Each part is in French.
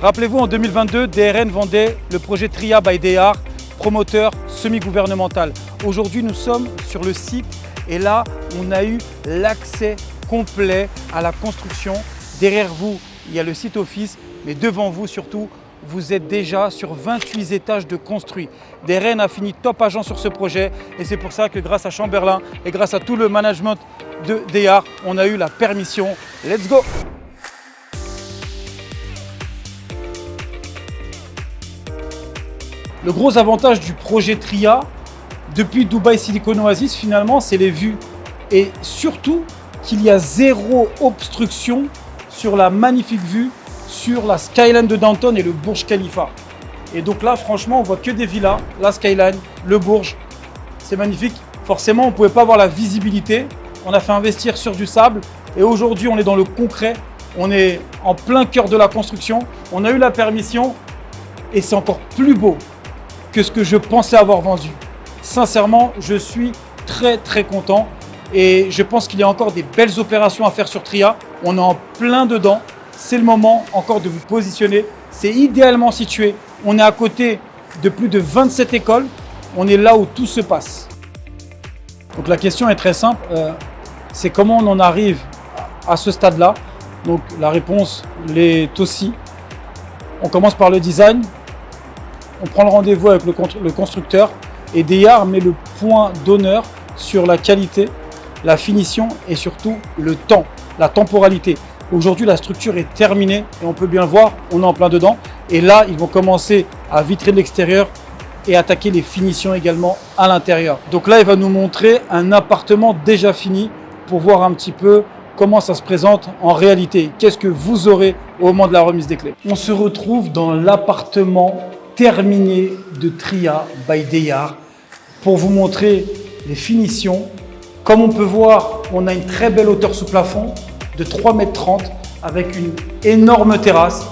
Rappelez-vous, en 2022, DRN vendait le projet Tria by DR, promoteur semi-gouvernemental. Aujourd'hui, nous sommes sur le site et là, on a eu l'accès complet à la construction. Derrière vous, il y a le site office, mais devant vous surtout, vous êtes déjà sur 28 étages de construit. DRN a fini top agent sur ce projet et c'est pour ça que grâce à Chamberlain et grâce à tout le management de DR, on a eu la permission. Let's go! Le gros avantage du projet Tria, depuis Dubaï Silicon Oasis, finalement, c'est les vues. Et surtout qu'il y a zéro obstruction sur la magnifique vue sur la skyline de Downtown et le Burj Khalifa. Et donc là, franchement, on voit que des villas, la skyline, le Burj, c'est magnifique. Forcément, on ne pouvait pas avoir la visibilité. On a fait investir sur du sable et aujourd'hui, on est dans le concret. On est en plein cœur de la construction. On a eu la permission et c'est encore plus beau que ce que je pensais avoir vendu. Sincèrement, je suis très content et je pense qu'il y a encore des belles opérations à faire sur Tria. On est en plein dedans. C'est le moment encore de vous positionner. C'est idéalement situé. On est à côté de plus de 27 écoles. On est là où tout se passe. Donc la question est très simple. C'est comment on en arrive à ce stade-là. Donc la réponse l'est aussi. On commence par le design. On prend le rendez-vous avec le constructeur. Et DR met le point d'honneur sur la qualité, la finition et surtout le temps, la temporalité. Aujourd'hui, la structure est terminée et on peut bien le voir, on est en plein dedans. Et là, ils vont commencer à vitrer de l'extérieur et attaquer les finitions également à l'intérieur. Donc là, il va nous montrer un appartement déjà fini pour voir un petit peu comment ça se présente en réalité. Qu'est-ce que vous aurez au moment de la remise des clés. On se retrouve dans l'appartement terminé de Tria by DR pour vous montrer les finitions. Comme on peut voir, on a une très belle hauteur sous plafond de 3,30 m avec une énorme terrasse,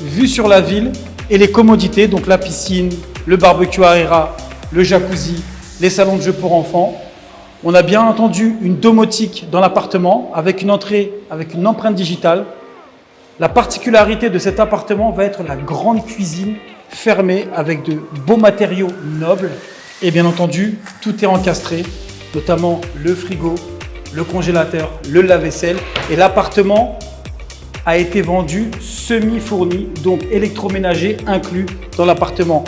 vue sur la ville et les commodités, donc la piscine, le barbecue Herrera, le jacuzzi, les salons de jeux pour enfants. On a bien entendu une domotique dans l'appartement avec une entrée, avec une empreinte digitale. La particularité de cet appartement va être la grande cuisine fermée avec de beaux matériaux nobles. Et bien entendu, tout est encastré, notamment le frigo, le congélateur, le lave-vaisselle. Et l'appartement a été vendu semi-fourni, donc électroménager inclus dans l'appartement.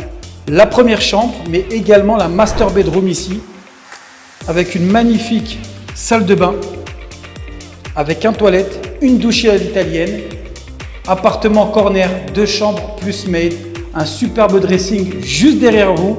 La première chambre, mais également la master bedroom ici, avec une magnifique salle de bain, avec une toilette, une douche à l'italienne, appartement corner, 2 chambres plus maid, un superbe dressing juste derrière vous.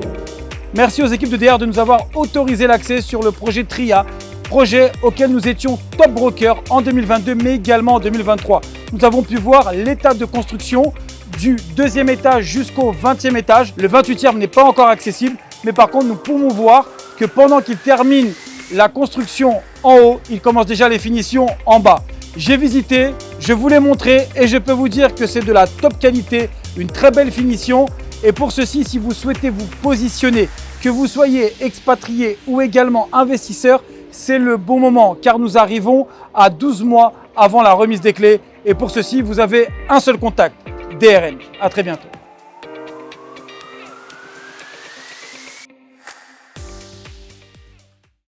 Merci aux équipes de DR de nous avoir autorisé l'accès sur le projet Tria, projet auquel nous étions top broker en 2022 mais également en 2023. Nous avons pu voir l'état de construction du 2e étage jusqu'au 20e étage. Le 28e n'est pas encore accessible, mais par contre nous pouvons voir que pendant qu'il termine la construction en haut, il commence déjà les finitions en bas. J'ai visité, je vous l'ai montré et je peux vous dire que c'est de la top qualité, une très belle finition. Et pour ceci, si vous souhaitez vous positionner, que vous soyez expatrié ou également investisseur, c'est le bon moment car nous arrivons à 12 mois avant la remise des clés. Et pour ceci, vous avez un seul contact, DRN. À très bientôt.